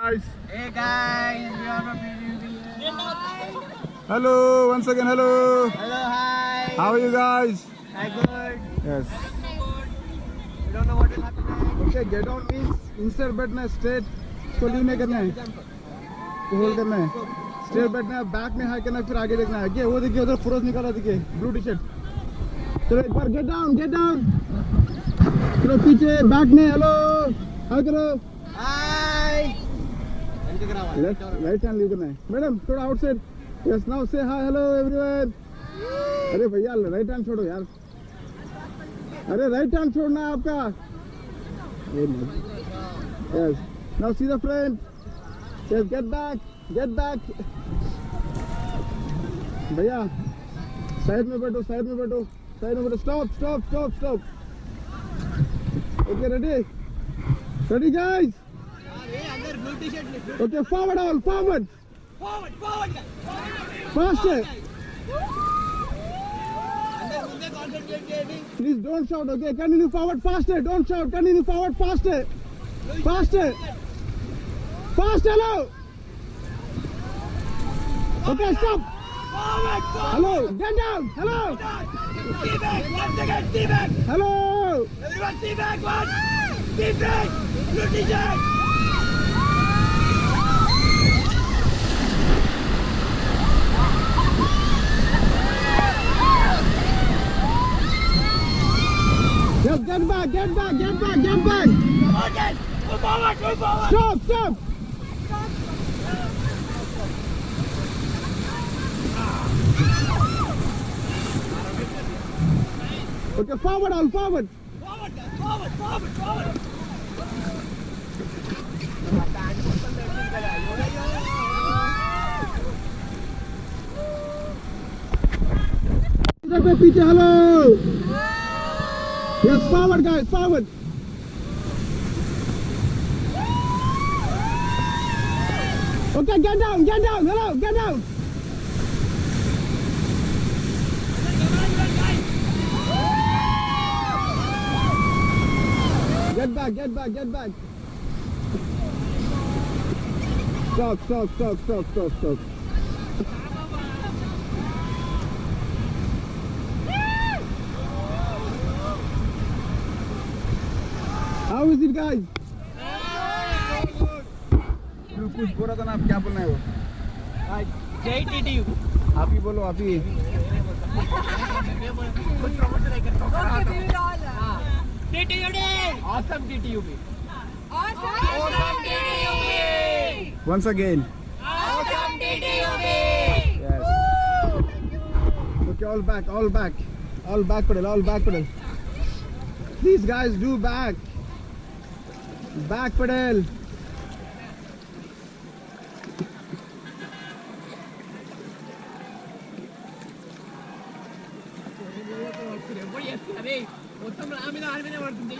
Guys. Hey guys, we are from PDUB. Hello, once again, hello. Hello, hi. How are you guys? Hi, good. Yes. We don't know what will happen next. Okay, get on means instead बैठना है straight. इसको lean नहीं करना है. इसको hold करना है. Straight बैठना है, back में हाई करना है, फिर आगे देखना है. ये वो देखिए उधर फुरोज निकाला देखिए, blue t-shirt. चलो एक बार get down, get down. चलो पीछे, back में, hello. हाय करो. Hi. Right hand leave करना है. Madam, थोड़ा outside. Yes, now say hi, hello everyone. अरे भैया right hand छोड़ो यार. अरे right hand छोड़ना है आपका. Yes. Now see the front. Yes, get back, get back. भैया साइड में बैठो, साइड में बैठो, साइड में बैठो. Stop, stop, stop, stop. Okay, ready? Ready, guys? Okay, forward all, forward. Forward, forward. Faster. Concentrate. Please don't shout, okay? Continue forward faster. Don't shout. Continue forward faster. Faster. Faster, hello. Okay, stop. Forward, forward. Hello, get down. Hello. See back, once again, see back. Hello. Everyone see back, one. See back. Blue t-shirt. Yes, get back, get back, get back, get back. Okay, move forward, move forward. Stop, stop. Okay, forward all, forward. Forward, forward, forward, forward. इधर पे पीछे, hello. Yes, forward guys, forward. Okay, get down, hello, get down. Get back, get back, get back. Stop, stop, stop, stop, stop, stop. How is it, guys? कुछ बोला था ना, आप क्या बोलना है वो? जय टीटीयू. आप ही बोलो, आप ही. टीटीयू day. Awesome TTUB. Awesome TTUB. Once again. Awesome TTUB. Yes. Okay, all back, all back. All back pedal, all back pedal. Please guys, do back. Back pedal. మొత్తం రామిన ఆర్మినే పడుతుంది.